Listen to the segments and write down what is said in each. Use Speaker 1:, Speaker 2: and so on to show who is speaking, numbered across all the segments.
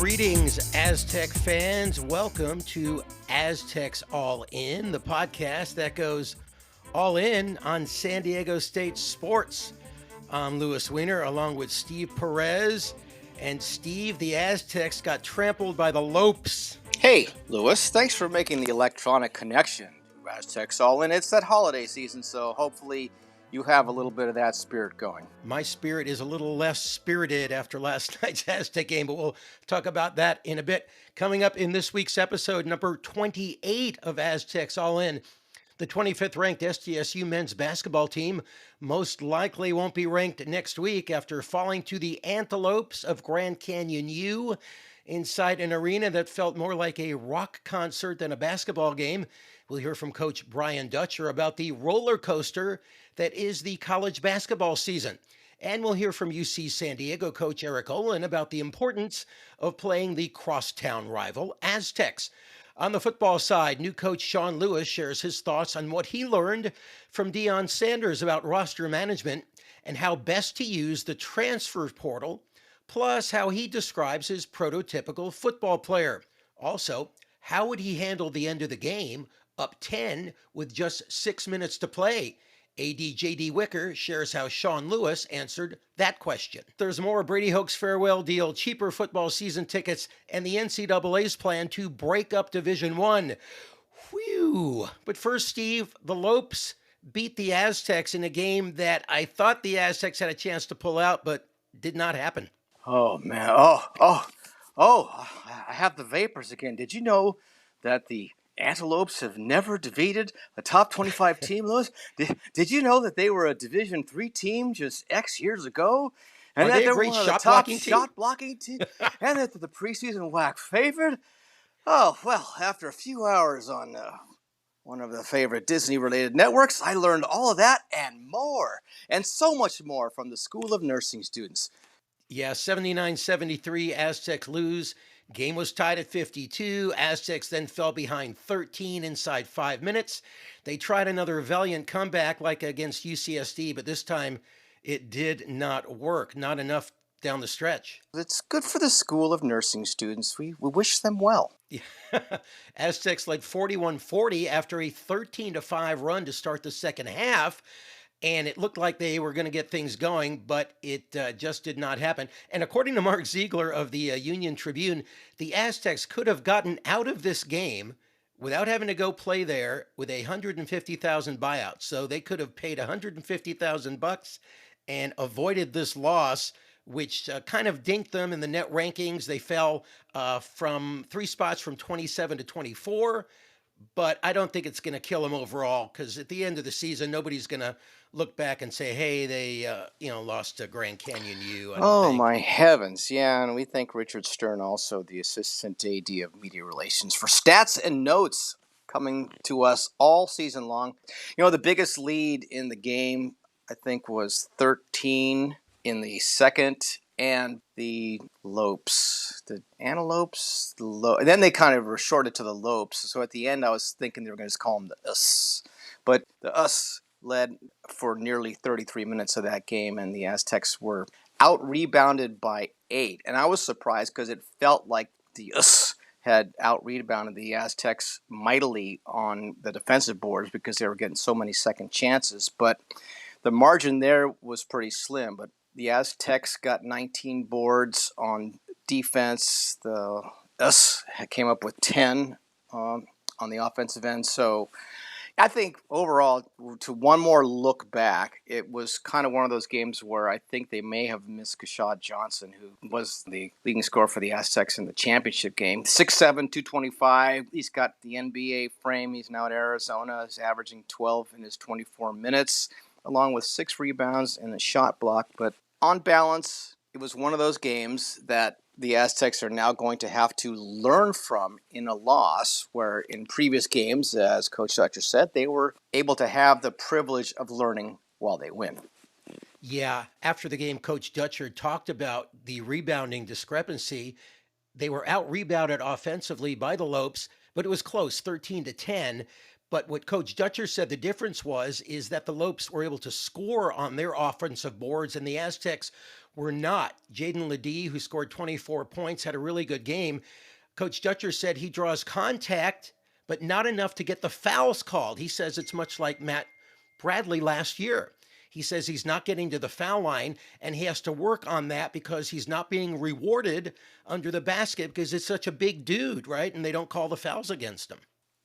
Speaker 1: Greetings, Aztec fans. Welcome to Aztecs All In, the podcast that goes all in on San Diego State sports. I'm Louis Weiner, along with Steve Perez. And Steve, the Aztecs got trampled by the Lopes.
Speaker 2: Hey, Louis, thanks for making the electronic connection to Aztecs All In. It's that holiday season, so hopefully you have a little bit of that spirit going.
Speaker 1: My spirit is a little less spirited after last night's Aztec game, but we'll talk about that in a bit. Coming up in this week's episode, number 28 of Aztecs All In, the 25th ranked SDSU men's basketball team most likely won't be ranked next week after falling to the Antelopes of Grand Canyon U inside an arena that felt more like a rock concert than a basketball game. We'll hear from Coach Brian Dutcher about the roller coaster that is the college basketball season. And we'll hear from UC San Diego coach Eric Olen about the importance of playing the crosstown rival Aztecs. On the football side, new coach Sean Lewis shares his thoughts on what he learned from Deion Sanders about roster management and how best to use the transfer portal, plus how he describes his prototypical football player. Also, how would he handle the end of the game, up 10 with just 6 minutes to play? AD Wicker shares how Sean Lewis answered that question. There's more Brady Hoke's farewell deal, cheaper football season tickets, and the NCAA's plan to break up Division I. Whew. But first, Steve, the Lopes beat the Aztecs in a game that I thought the Aztecs had a chance to pull out, but did not happen.
Speaker 2: Oh, man. I have the vapors again. Did you know that the Antelopes have never defeated a top 25 team, Louis? Did you know that they were a Division III team just X years ago? And that
Speaker 1: they a great shot
Speaker 2: blocking team? And that the preseason WAC favorite? Oh, well, after a few hours on one of the favorite Disney-related networks, I learned all of that and more, and so much more from the School of Nursing students.
Speaker 1: Yeah, 79-73, Aztecs lose. Game was tied at 52. Aztecs then fell behind 13 inside 5 minutes. They tried another valiant comeback like against UCSD, but this time it did not work. Not enough down the stretch.
Speaker 2: It's good for the School of Nursing students. We wish them well.
Speaker 1: Yeah. Aztecs led 41-40 after a 13-5 run to start the second half. And it looked like they were going to get things going, but it just did not happen. And according to Mark Ziegler of the Union Tribune, the Aztecs could have gotten out of this game without having to go play there with a $150,000 buyout. So they could have paid $150,000 and avoided this loss, which kind of dinked them in the net rankings. They fell from 3 spots from 27 to 24. But I don't think it's going to kill them overall, because at the end of the season, nobody's going to look back and say, hey, they lost to Grand Canyon U.
Speaker 2: My heavens. Yeah, and we thank Richard Stern, also the Assistant AD of Media Relations, for stats and notes coming to us all season long. You know, the biggest lead in the game, I think, was 13 in the second, and the Lopes, the Antelopes, and then they kind of were shorted to the Lopes. So at the end, I was thinking they were going to just call them the Us. But the Us led for nearly 33 minutes of that game, and the Aztecs were out-rebounded by 8. And I was surprised because it felt like the Us had out-rebounded the Aztecs mightily on the defensive boards because they were getting so many second chances. But the margin there was pretty slim. But the Aztecs got 19 boards on defense. The Us came up with 10 on the offensive end. So I think overall, to one more look back, it was kind of one of those games where I think they may have missed Kashad Johnson, who was the leading scorer for the Aztecs in the championship game. 6'7", 225. He's got the NBA frame. He's now at Arizona. He's averaging 12 in his 24 minutes, along with 6 rebounds and a shot block. But on balance, it was one of those games that the Aztecs are now going to have to learn from in a loss, where in previous games, as Coach Dutcher said, they were able to have the privilege of learning while they win.
Speaker 1: Yeah, after the game, Coach Dutcher talked about the rebounding discrepancy. They were out-rebounded offensively by the Lopes, but it was close, 13-10. But what Coach Dutcher said the difference is that the Lopes were able to score on their offensive boards and the Aztecs were not. Jaden Ledee, who scored 24 points, had a really good game. Coach Dutcher said he draws contact, but not enough to get the fouls called. He says it's much like Matt Bradley last year. He says he's not getting to the foul line and he has to work on that because he's not being rewarded under the basket because it's such a big dude, right? And they don't call the fouls against him.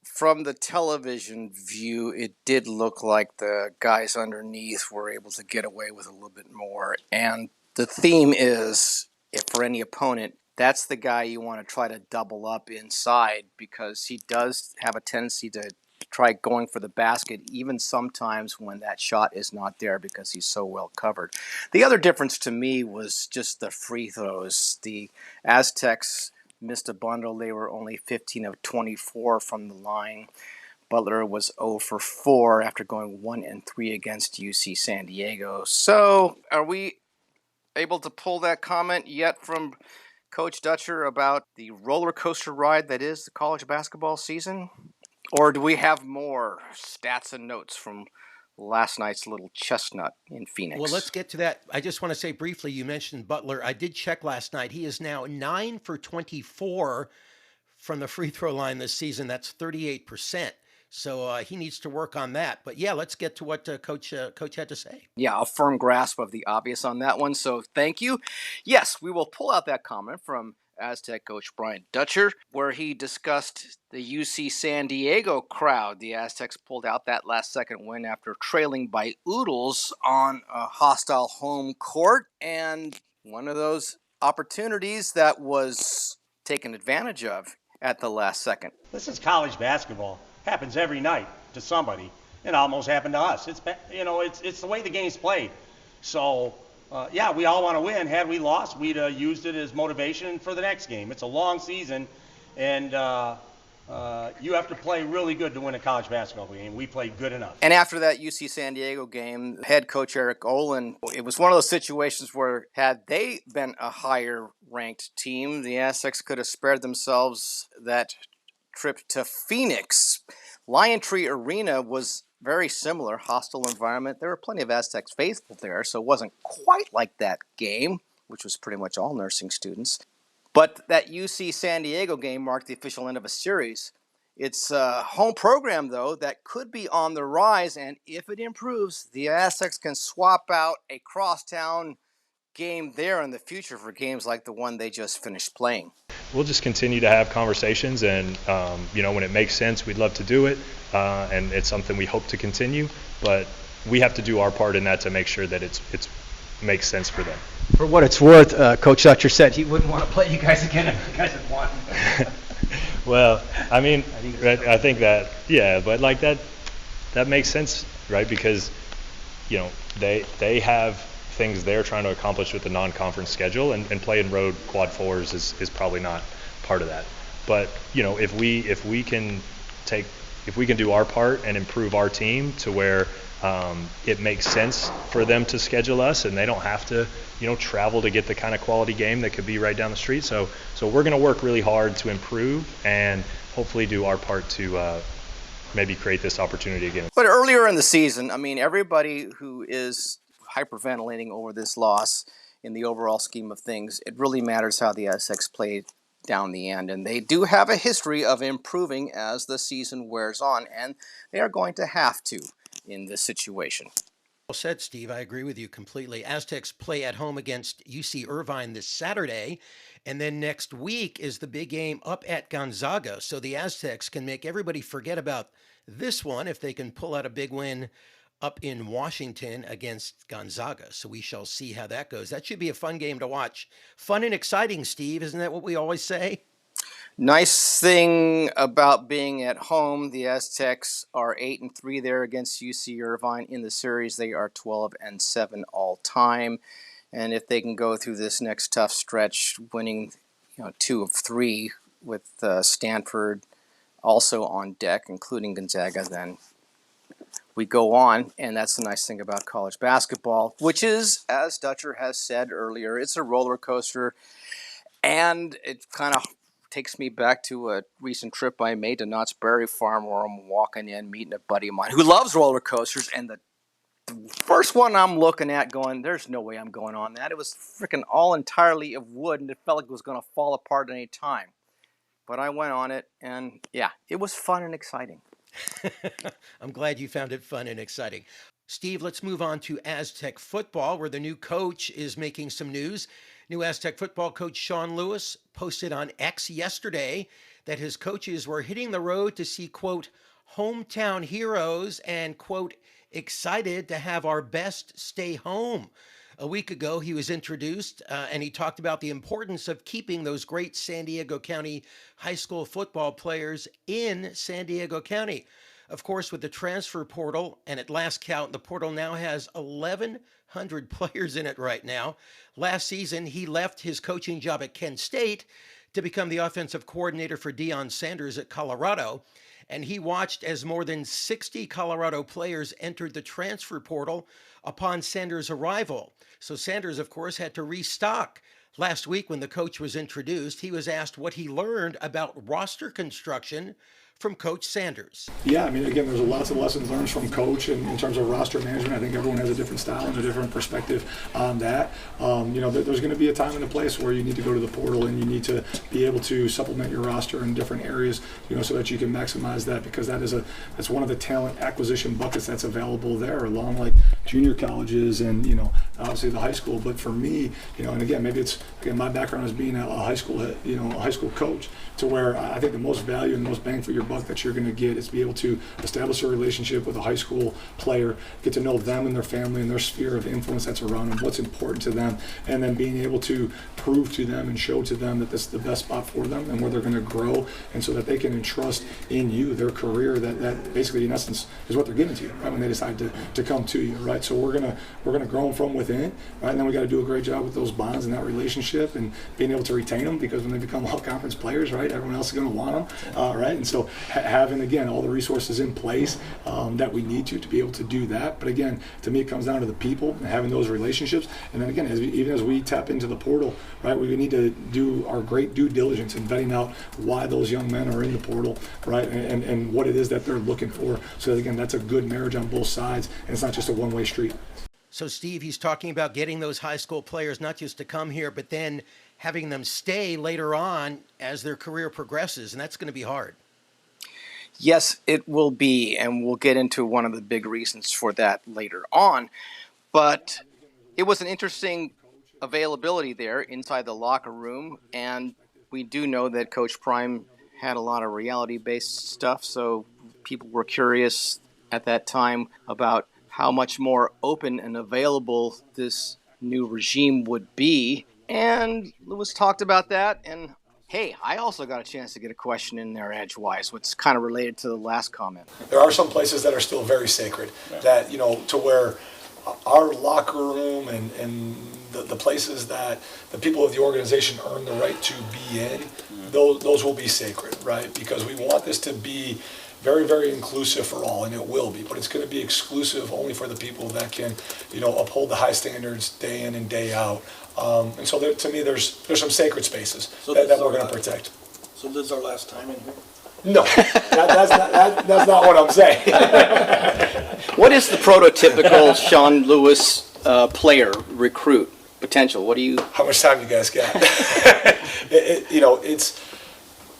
Speaker 2: From the television view, it did look like the guys underneath were able to get away with a little bit more. And the theme is, if for any opponent, that's the guy you want to try to double up inside because he does have a tendency to try going for the basket even sometimes when that shot is not there because he's so well covered. The other difference to me was just the free throws. The Aztecs missed a bundle. They were only 15 of 24 from the line. Butler was 0 for 4 after going 1 and 3 against UC San Diego. So are we able to pull that comment yet from Coach Dutcher about the roller coaster ride that is the college basketball season? Or do we have more stats and notes from last night's little chestnut in Phoenix?
Speaker 1: Well, let's get to that. I just want to say briefly, you mentioned Butler. I did check last night. He is now 9 for 24 from the free throw line this season. That's 38%. So he needs to work on that. But yeah, let's get to what Coach had to say.
Speaker 2: Yeah, a firm grasp of the obvious on that one. So thank you. Yes, we will pull out that comment from Aztec coach Brian Dutcher, where he discussed the UC San Diego crowd. The Aztecs pulled out that last second win after trailing by oodles on a hostile home court. And one of those opportunities that was taken advantage of at the last second.
Speaker 3: This is college basketball. Happens every night to somebody. It almost happened to us. It's the way the game's played. So yeah, we all want to win. Had we lost, we'd used it as motivation for the next game. It's a long season, and you have to play really good to win a college basketball game. We played good enough.
Speaker 2: And after that UC San Diego game, head coach Eric Olen, it was one of those situations where had they been a higher-ranked team, the Aztecs could have spared themselves that trip to Phoenix. Lion Tree Arena was very similar, hostile environment. There were plenty of Aztecs faithful there, so it wasn't quite like that game, which was pretty much all nursing students. But that UC San Diego game marked the official end of a series. It's a home program, though, that could be on the rise, and if it improves, the Aztecs can swap out a crosstown game there in the future for games like the one they just finished playing.
Speaker 4: We'll just continue to have conversations, and when it makes sense, we'd love to do it, and it's something we hope to continue. But we have to do our part in that to make sure that it's makes sense for them.
Speaker 5: For what it's worth, Coach Dutcher said he wouldn't want to play you guys again if you guys had won.
Speaker 4: Well, I mean, I think that, yeah, but like that makes sense, right? Because they have things they're trying to accomplish with the non-conference schedule, and playing road quad fours is probably not part of that. But if we can do our part and improve our team to where it makes sense for them to schedule us, and they don't have to travel to get the kind of quality game that could be right down the street. So we're going to work really hard to improve and hopefully do our part to maybe create this opportunity again.
Speaker 2: But earlier in the season, I mean, everybody who is hyperventilating over this loss in the overall scheme of things, it really matters how the Aztecs played down the end. And they do have a history of improving as the season wears on, and they are going to have to in this situation.
Speaker 1: Well said, Steve. I agree with you completely. Aztecs play at home against UC Irvine this Saturday, and then next week is the big game up at Gonzaga. So the Aztecs can make everybody forget about this one if they can pull out a big win up in Washington against Gonzaga. So we shall see how that goes. That should be a fun game to watch. Fun and exciting, Steve. Isn't that what we always say?
Speaker 2: Nice thing about being at home, the Aztecs are 8-3 there against UC Irvine. In the series, they are 12-7 all time. And if they can go through this next tough stretch, winning 2 of 3 with Stanford also on deck, including Gonzaga, then we go on. And that's the nice thing about college basketball, which is, as Dutcher has said earlier, it's a roller coaster. And it kind of takes me back to a recent trip I made to Knott's Berry Farm, where I'm walking in, meeting a buddy of mine who loves roller coasters, and the first one I'm looking at going, there's no way I'm going on that. It was freaking all entirely of wood, and it felt like it was going to fall apart at any time. But I went on it, and yeah, it was fun and exciting.
Speaker 1: I'm glad you found it fun and exciting. Steve, let's move on to Aztec football, where the new coach is making some news. New Aztec football coach Sean Lewis posted on X yesterday that his coaches were hitting the road to see, quote, hometown heroes and, quote, excited to have our best stay home. A week ago, he was introduced and he talked about the importance of keeping those great San Diego County high school football players in San Diego County. Of course, with the transfer portal, and at last count, the portal now has 1,100 players in it right now. Last season, he left his coaching job at Kent State to become the offensive coordinator for Deion Sanders at Colorado. And he watched as more than 60 Colorado players entered the transfer portal upon Sanders' arrival. So Sanders, of course, had to restock. Last week, when the coach was introduced, he was asked what he learned about roster construction from Coach Sanders.
Speaker 6: Yeah, I mean, again, there's lots of lessons learned from Coach in terms of roster management. I think everyone has a different style and a different perspective on that. There's going to be a time and a place where you need to go to the portal and you need to be able to supplement your roster in different areas, so that you can maximize that, because that's one of the talent acquisition buckets that's available there, along like junior colleges and obviously the high school. But for me, and again, maybe it's my background as being a high school coach, to where I think the most value and the most bang for your buck that you're going to get is be able to establish a relationship with a high school player, get to know them and their family and their sphere of influence that's around them, what's important to them, and then being able to prove to them and show to them that this is the best spot for them and where they're going to grow, and so that they can entrust in you their career that basically in essence is what they're giving to you, right, when they decide to come to you, right? So we're gonna grow them from within, right? And then we got to do a great job with those bonds and that relationship and being able to retain them, because when they become all conference players, right, everyone else is going to want them, right? And so having, again, all the resources in place that we need to be able to do that. But again, to me, it comes down to the people and having those relationships. And then again, even as we tap into the portal, right, we need to do our great due diligence in vetting out why those young men are in the portal, right, and what it is that they're looking for. So that, again, that's a good marriage on both sides, and it's not just a one-way street.
Speaker 1: So, Steve, he's talking about getting those high school players not just to come here, but then having them stay later on as their career progresses, and that's going to be hard.
Speaker 2: Yes, it will be, and we'll get into one of the big reasons for that later on. But it was an interesting availability there inside the locker room, and we do know that Coach Prime had a lot of reality-based stuff, so people were curious at that time about how much more open and available this new regime would be. And Lewis talked about that, and hey, I also got a chance to get a question in there edgewise, which is kind of related to the last comment.
Speaker 6: There are some places that are still very sacred, that, to where our locker room and the places that the people of the organization earn the right to be in, those will be sacred, right? Because we want this to be very, very inclusive for all, and it will be, but it's going to be exclusive only for the people that can, uphold the high standards day in and day out. And so to me, there's some sacred spaces that we're going to protect.
Speaker 7: So this is our last time in here?
Speaker 6: No, that's not what I'm saying.
Speaker 2: What is the prototypical Sean Lewis player recruit potential? What do you?
Speaker 6: How much time you guys got? It's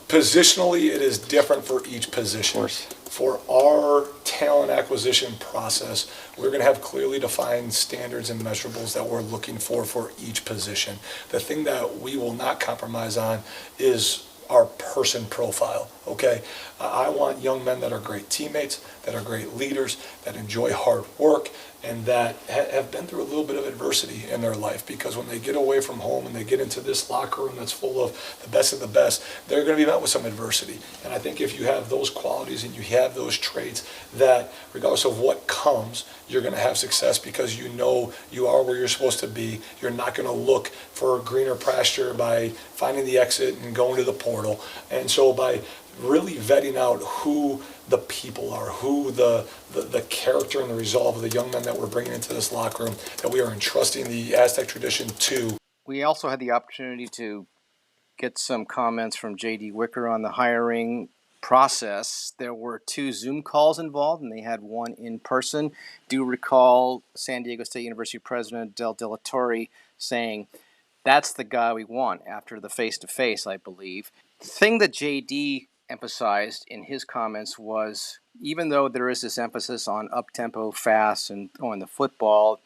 Speaker 6: positionally, it is different for each position.
Speaker 2: Of course.
Speaker 6: For our talent acquisition process, we're going to have clearly defined standards and measurables that we're looking for each position. The thing that we will not compromise on is our person profile, okay? I want young men that are great teammates, that are great leaders, that enjoy hard work, and that have been through a little bit of adversity in their life, because when they get away from home and they get into this locker room that's full of the best of the best, they're going to be met with some adversity. And I think if you have those qualities and you have those traits, that regardless of what comes, you're going to have success, because you know you are where you're supposed to be. You're not going to look for greener pasture by finding the exit and going to the portal. And so by really vetting out who the people are, who the character and the resolve of the young men that we're bringing into this locker room, that we are entrusting the Aztec tradition to.
Speaker 2: We also had the opportunity to get some comments from J.D. Wicker on the hiring process. There were 2 Zoom calls involved, and they had one in person. Do recall San Diego State University President Del Torre saying, "That's the guy we want," after the face-to-face, I believe. The thing that J.D. emphasized in his comments was, even though there is this emphasis on up-tempo, fast, and throwing the football,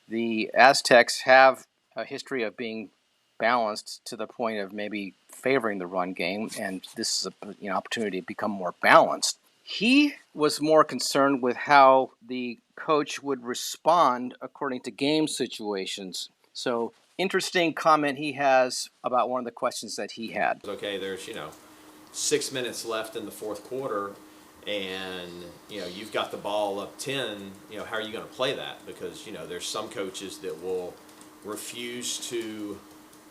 Speaker 2: the Aztecs have a history of being balanced to the point of maybe favoring the run game, and this is an opportunity to become more balanced. He was more concerned with how the coach would respond according to game situations. So, interesting comment he has about one of the questions that he had.
Speaker 8: Okay, there's 6 minutes left in the fourth quarter, and you've got the ball up 10. How are you going to play that? Because there's some coaches that will refuse to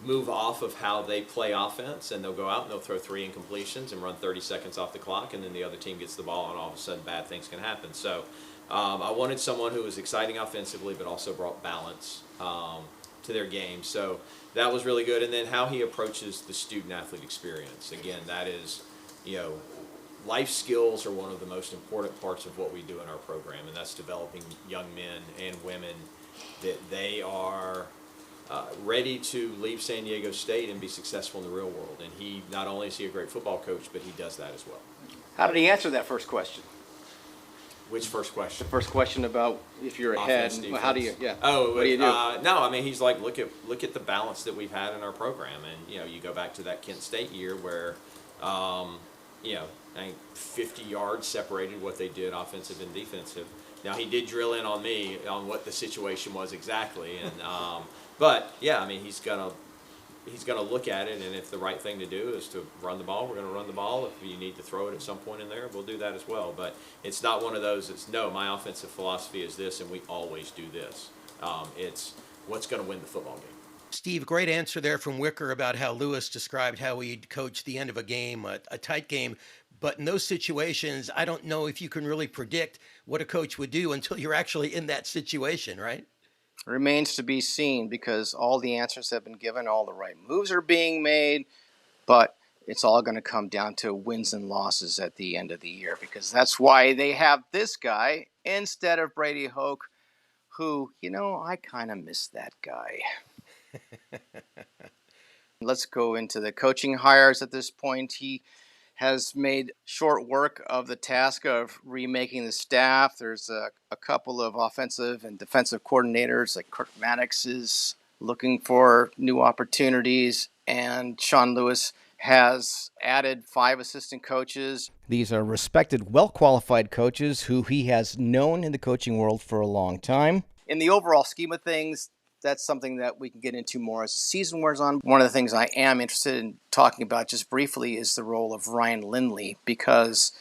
Speaker 8: move off of how they play offense, and they'll go out and they'll throw 3 incompletions and run 30 seconds off the clock, and then the other team gets the ball, and all of a sudden bad things can happen. So I wanted someone who was exciting offensively but also brought balance to their game. So that was really good. And then how he approaches the student-athlete experience. Again, that is, life skills are one of the most important parts of what we do in our program, and that's developing young men and women that they are ready to leave San Diego State and be successful in the real world. And he, not only is he a great football coach, but he does that as well.
Speaker 2: How did he answer that first question?
Speaker 8: Which first question?
Speaker 2: The first question about if you're ahead.
Speaker 8: Offense,
Speaker 2: How do you? Yeah.
Speaker 8: Oh,
Speaker 2: what do you do?
Speaker 8: No, I mean, he's like, look at the balance that we've had in our program, and you go back to that Kent State year where, I think 50 yards separated what they did offensive and defensive. Now he did drill in on me on what the situation was exactly, and but yeah, I mean, he's gonna look at it, and if the right thing to do is to run the ball, we're gonna run the ball. If you need to throw it at some point in there, we'll do that as well. But it's not one of those. It's no, my offensive philosophy is this, and we always do this. It's what's gonna win the football game.
Speaker 1: Steve, great answer there from Wicker about how Lewis described how he'd coach the end of a game, a tight game. But in those situations, I don't know if you can really predict what a coach would do until you're actually in that situation, right?
Speaker 2: Remains to be seen, because all the answers have been given, all the right moves are being made, but it's all going to come down to wins and losses at the end of the year, because that's why they have this guy instead of Brady Hoke, who, I kind of miss that guy. Let's go into the coaching hires at this point. He has made short work of the task of remaking the staff. There's a couple of offensive and defensive coordinators, like Kirk Maddox is looking for new opportunities, and Sean Lewis has added 5 assistant coaches. These are respected, well-qualified coaches who he has known in the coaching world for a long time. In the overall scheme of things, that's something that we can get into more as the season wears on. One of the things I am interested in talking about just briefly is the role of Ryan Lindley, because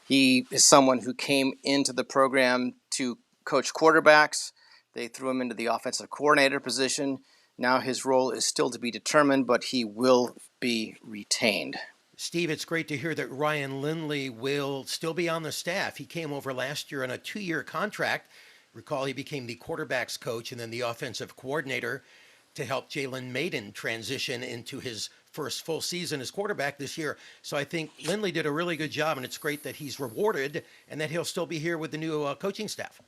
Speaker 2: he is someone who came into the program to coach quarterbacks. They threw him into the offensive coordinator position. Now his role is still to be determined, but he will be retained.
Speaker 1: Steve, it's great to hear that Ryan Lindley will still be on the staff. He came over last year on a 2-year contract. Recall, he became the quarterback's coach and then the offensive coordinator to help Jalen Maiden transition into his first full season as quarterback this year. So I think Lindley did a really good job, and it's great that he's rewarded and that he'll still be here with the new coaching staff.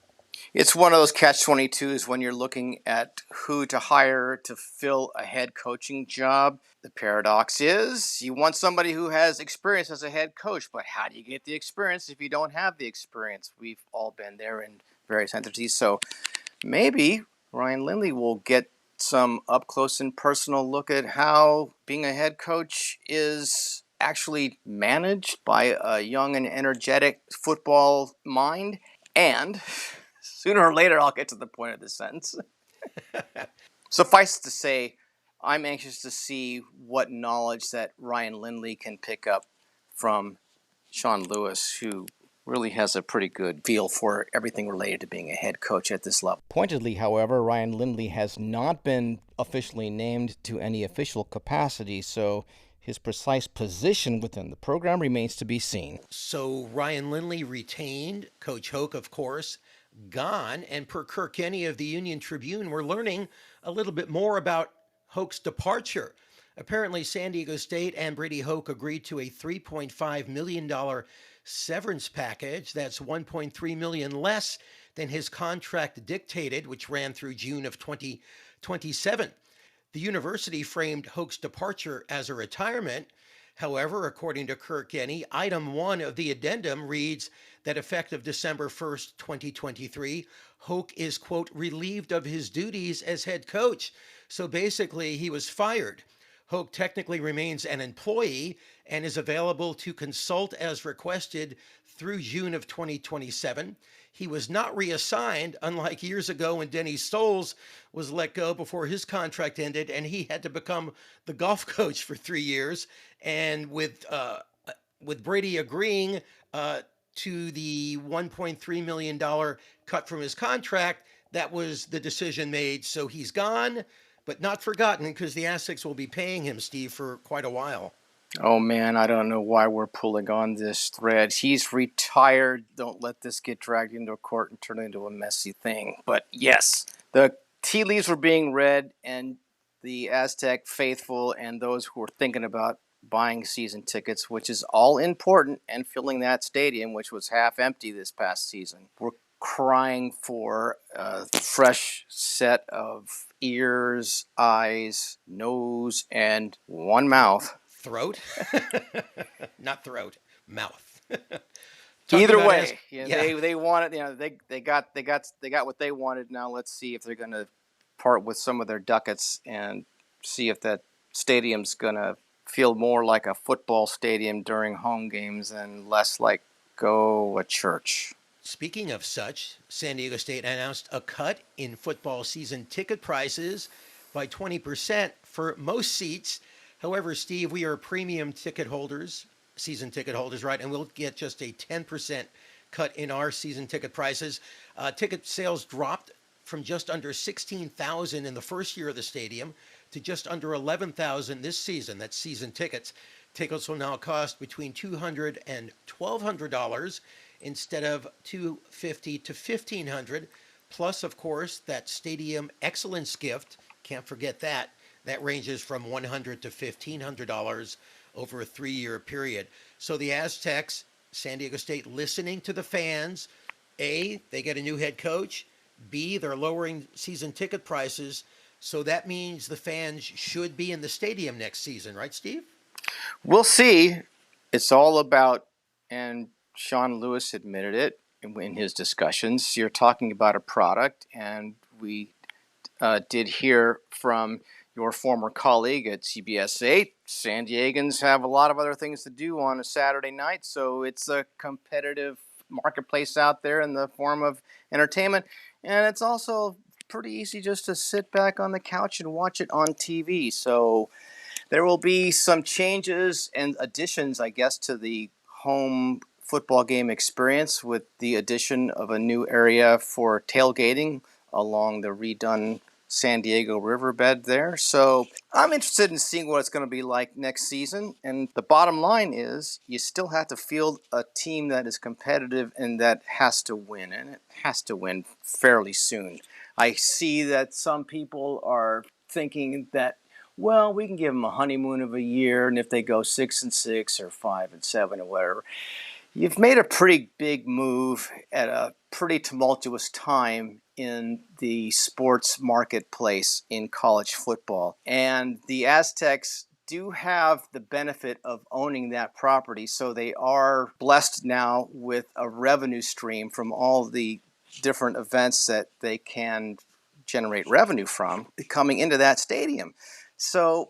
Speaker 2: It's one of those catch-22s when you're looking at who to hire to fill a head coaching job. The paradox is you want somebody who has experience as a head coach, but how do you get the experience if you don't have the experience? We've all been there in various entities. So maybe Ryan Lindley will get some up-close and personal look at how being a head coach is actually managed by a young and energetic football mind. And sooner or later, I'll get to the point of this sentence. Suffice to say, I'm anxious to see what knowledge that Ryan Lindley can pick up from Sean Lewis, who really has a pretty good feel for everything related to being a head coach at this level. Pointedly, however, Ryan Lindley has not been officially named to any official capacity, so his precise position within the program remains to be seen.
Speaker 1: So Ryan Lindley retained, Coach Hoke, of course, gone, and per Kirk Kenny of the Union Tribune, we're learning a little bit more about Hoke's departure. Apparently, San Diego State and Brady Hoke agreed to a $3.5 million severance package. That's $1.3 million less than his contract dictated, which ran through June of 2027. The university framed Hoke's departure as a retirement. However, according to Kirk Yenny, item 1 of the addendum reads that effective December 1st, 2023, Hoke is, quote, relieved of his duties as head coach. So basically, he was fired. Hoke technically remains an employee and is available to consult as requested through June of 2027. He was not reassigned, unlike years ago when Denny Stoles was let go before his contract ended and he had to become the golf coach for 3 years. And with Brady agreeing to the $1.3 million cut from his contract, that was the decision made. So he's gone, but not forgotten, because the Aztecs will be paying him, Steve, for quite a while.
Speaker 2: Oh man, I don't know why we're pulling on this thread. He's retired. Don't let this get dragged into a court and turn into a messy thing. But yes, the tea leaves were being read, and the Aztec faithful and those who are thinking about buying season tickets, which is all important, and filling that stadium, which was half empty this past season, were crying for a fresh set of ears, eyes, nose, and one mouth.
Speaker 1: Throat? Not throat, mouth.
Speaker 2: Either way, they wanted, they got what they wanted. Now let's see if they're going to part with some of their ducats and see if that stadium's going to feel more like a football stadium during home games and less like a church.
Speaker 1: Speaking of such, San Diego State announced a cut in football season ticket prices by 20% for most seats. However, Steve, we are premium ticket holders, season ticket holders, right? And we'll get just a 10% cut in our season ticket prices. Ticket sales dropped from just under 16,000 in the first year of the stadium to just under 11,000 this season. That's season tickets. Tickets will now cost between $200 and $1,200 instead of $250 to $1,500. Plus, of course, that stadium excellence gift. Can't forget that. That ranges from $100 to $1,500 over a 3-year period. So the Aztecs, San Diego State, listening to the fans. A, they get a new head coach. B, they're lowering season ticket prices. So that means the fans should be in the stadium next season, right, Steve?
Speaker 2: We'll see. It's all about, and Sean Lewis admitted it in his discussions, you're talking about a product, and we did hear from your former colleague at CBS 8, San Diegans have a lot of other things to do on a Saturday night, so it's a competitive marketplace out there in the form of entertainment. And it's also pretty easy just to sit back on the couch and watch it on TV. So there will be some changes and additions, I guess, to the home football game experience with the addition of a new area for tailgating along the redone San Diego riverbed there. So I'm interested in seeing what it's going to be like next season. And the bottom line is you still have to field a team that is competitive and that has to win. And it has to win fairly soon. I see that some people are thinking that, well, we can give them a honeymoon of a year, and if they go 6-6 or 5-7 or whatever. You've made a pretty big move at a pretty tumultuous time in the sports marketplace in college football. And the Aztecs do have the benefit of owning that property, so they are blessed now with a revenue stream from all the different events that they can generate revenue from coming into that stadium. So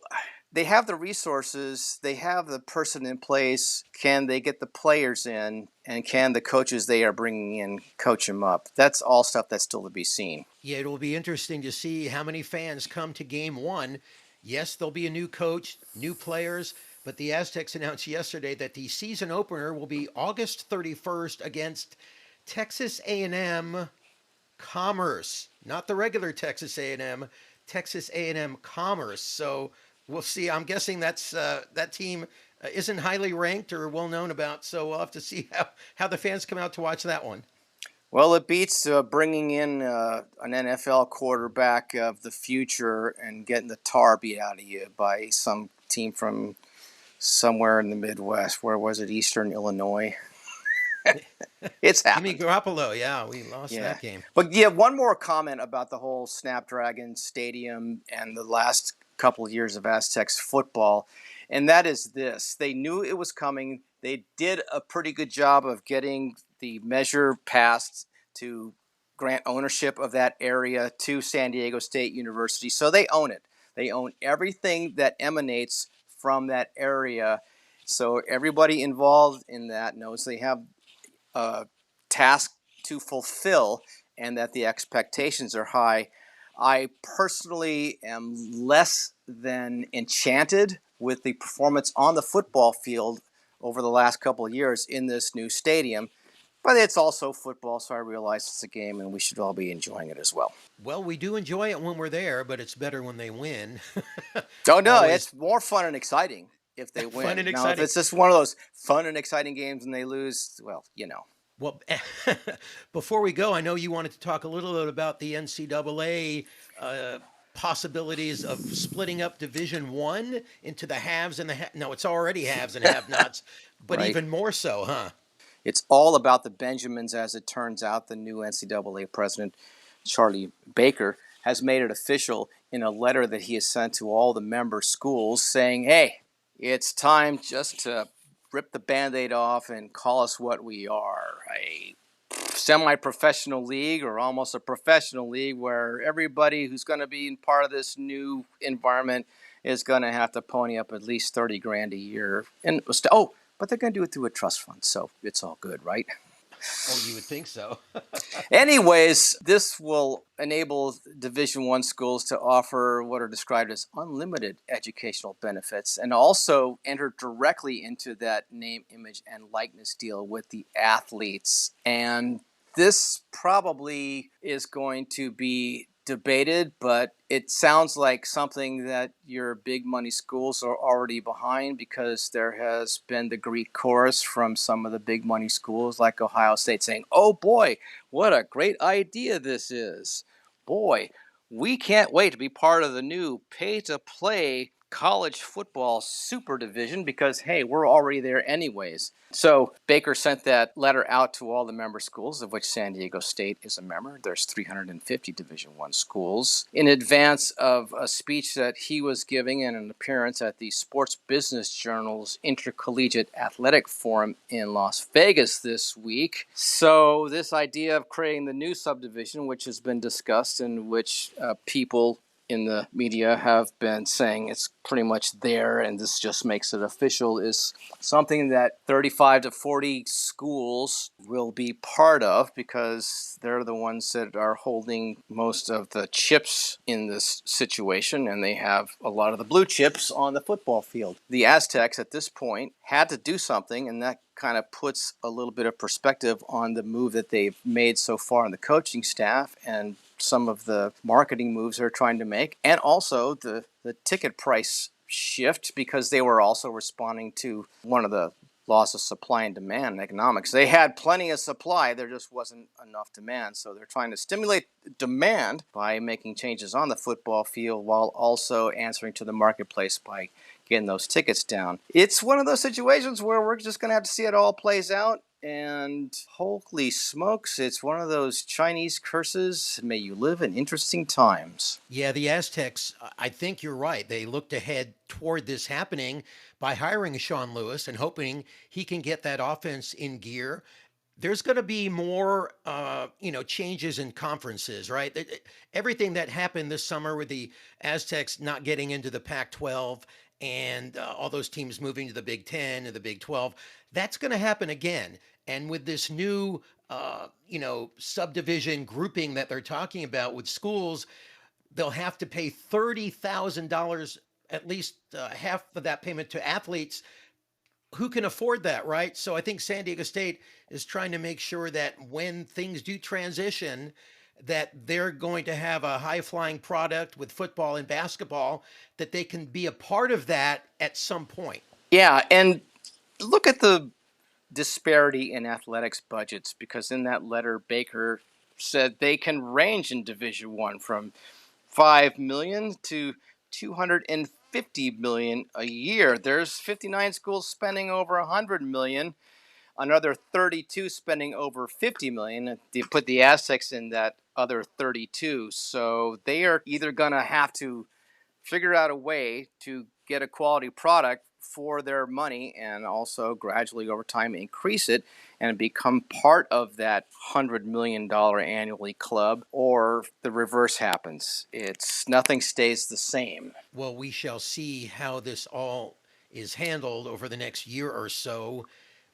Speaker 2: they have the resources, they have the person in place. Can they get the players in, and can the coaches they are bringing in coach them up? That's all stuff that's still to be seen.
Speaker 1: Yeah, it will be interesting to see how many fans come to game one. Yes, there'll be a new coach, new players, but the Aztecs announced yesterday that the season opener will be August 31st against Texas A&M Commerce, not the regular Texas A&M, Texas A&M Commerce. So we'll see. I'm guessing that's that team isn't highly ranked or well known about. So we'll have to see how the fans come out to watch that one.
Speaker 2: Well, it beats bringing in an NFL quarterback of the future and getting the tar beat out of you by some team from somewhere in the Midwest. Where was it? Eastern Illinois. It's
Speaker 1: Jimmy
Speaker 2: happened.
Speaker 1: Garoppolo, yeah, we lost
Speaker 2: Yeah.
Speaker 1: that game.
Speaker 2: But yeah, one more comment about the whole Snapdragon Stadium and the last couple of years of Aztecs football, and that is this. They knew it was coming. They did a pretty good job of getting the measure passed to grant ownership of that area to San Diego State University. So they own it. They own everything that emanates from that area. So everybody involved in that knows they have a task to fulfill and that the expectations are high. I personally am less than enchanted with the performance on the football field over the last couple of years in this new stadium, but it's also football, so I realize it's a game and we should all be enjoying it as well.
Speaker 1: Well, we do enjoy it when we're there, but it's better when they win.
Speaker 2: Oh, no,
Speaker 1: Always
Speaker 2: it's more fun and exciting if they
Speaker 1: fun
Speaker 2: win.
Speaker 1: and
Speaker 2: Now, if
Speaker 1: exciting.
Speaker 2: it's just one of those fun and exciting games and they lose, well, you know.
Speaker 1: Well, before we go, I know you wanted to talk a little bit about the NCAA possibilities of splitting up Division One into the haves and no, it's already haves and have-nots, but
Speaker 2: Right.
Speaker 1: even more so, huh?
Speaker 2: It's all about the Benjamins, as it turns out. The new NCAA president, Charlie Baker, has made it official in a letter that he has sent to all the member schools saying, hey, it's time just to rip the Band-Aid off and call us what we are, a semi-professional league or almost a professional league where everybody who's going to be part of this new environment is going to have to pony up at least 30 grand a year. And but they're going to do it through a trust fund, so it's all good, right?
Speaker 1: Oh, you would think so.
Speaker 2: Anyways, this will enable Division One schools to offer what are described as unlimited educational benefits and also enter directly into that name, image, and likeness deal with the athletes. And this probably is going to be debated, but it sounds like something that your big money schools are already behind because there has been the Greek chorus from some of the big money schools like Ohio State saying, oh boy, what a great idea this is. Boy, we can't wait to be part of the new pay-to-play college football super division because, hey, we're already there anyways. So Baker sent that letter out to all the member schools, of which San Diego State is a member. There's 350 Division I schools, in advance of a speech that he was giving and an appearance at the Sports Business Journal's Intercollegiate Athletic Forum in Las Vegas this week. So this idea of creating the new subdivision, which has been discussed and which people in the media have been saying it's pretty much there and this just makes it official, is something that 35 to 40 schools will be part of because they're the ones that are holding most of the chips in this situation, and they have a lot of the blue chips on the football field. The Aztecs at this point had to do something, and that kind of puts a little bit of perspective on the move that they've made so far in the coaching staff and some of the marketing moves they're trying to make, and also the ticket price shift because they were also responding to one of the laws of supply and demand in economics. They had plenty of supply, there just wasn't enough demand, so they're trying to stimulate demand by making changes on the football field while also answering to the marketplace by getting those tickets down. It's one of those situations where we're just going to have to see it all plays out. And holy smokes, it's one of those Chinese curses. May you live in interesting times.
Speaker 1: Yeah, the Aztecs, I think you're right. They looked ahead toward this happening by hiring Sean Lewis and hoping he can get that offense in gear. There's going to be more, changes in conferences, right? Everything that happened this summer with the Aztecs not getting into the Pac-12 and all those teams moving to the Big Ten and the Big 12, that's going to happen again. And with this new, subdivision grouping that they're talking about with schools, they'll have to pay $30,000, at least half of that payment to athletes. Who can afford that, right? So I think San Diego State is trying to make sure that when things do transition, that they're going to have a high-flying product with football and basketball, that they can be a part of that at some point.
Speaker 2: Yeah, and look at the disparity in athletics budgets, because in that letter, Baker said they can range in Division I from $5 million to $250 million a year. There's 59 schools spending over $100 million, another 32 spending over $50 million. You put the Aztecs in that other 32, so they are either going to have to figure out a way to get a quality product for their money and also gradually over time increase it and become part of that $100 million annually club, or the reverse happens. Nothing stays the same.
Speaker 1: Well, we shall see how this all is handled over the next year or so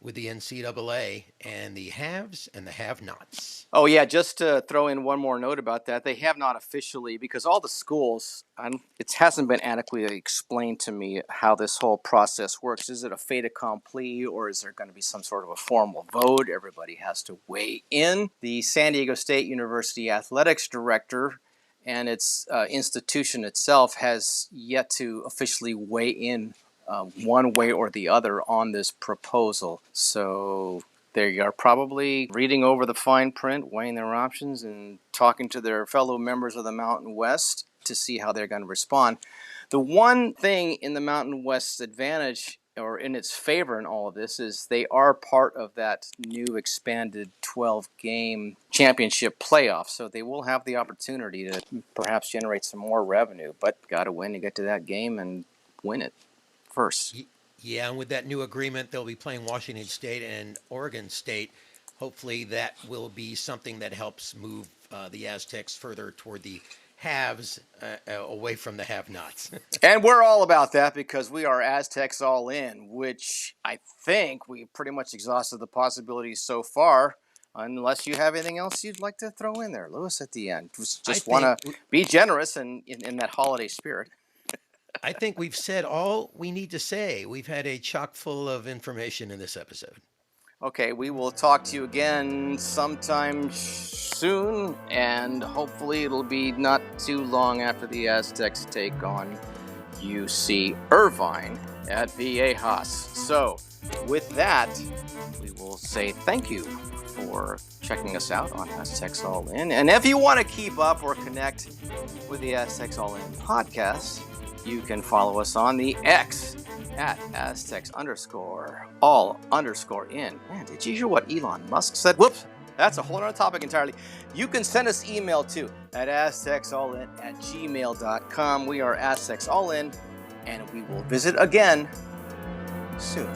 Speaker 1: with the NCAA and the haves and the have-nots.
Speaker 2: Oh, yeah, just to throw in one more note about that, they have not officially, because all the schools, it hasn't been adequately explained to me how this whole process works. Is it a fait accompli, or is there going to be some sort of a formal vote? Everybody has to weigh in. The San Diego State University athletics director and its institution itself has yet to officially weigh in one way or the other on this proposal. So they are probably reading over the fine print, weighing their options, and talking to their fellow members of the Mountain West to see how they're going to respond. The one thing in the Mountain West's advantage, or in its favor in all of this, is they are part of that new expanded 12-game championship playoff. So they will have the opportunity to perhaps generate some more revenue, but got to win to get to that game and win it first.
Speaker 1: Yeah, and with that new agreement, they'll be playing Washington State and Oregon State. Hopefully that will be something that helps move the Aztecs further toward the haves, away from the have-nots.
Speaker 2: And we're all about that because we are Aztecs All In, which I think we pretty much exhausted the possibilities so far, unless you have anything else you'd like to throw in there, Lewis, at the end. Just want to be generous and in that holiday spirit.
Speaker 1: I think we've said all we need to say. We've had a chock full of information in this episode.
Speaker 2: Okay, we will talk to you again sometime soon, and hopefully it'll be not too long after the Aztecs take on UC Irvine at Viejas. So, with that, we will say thank you for checking us out on Aztecs All In. And if you want to keep up or connect with the Aztecs All In podcast, you can follow us on the X at Aztecs_all_in. Man, did you hear what Elon Musk said? Whoops, that's a whole other topic entirely. You can send us email too at aztecsallin@gmail.com. We are Aztecs All In, and we will visit again soon.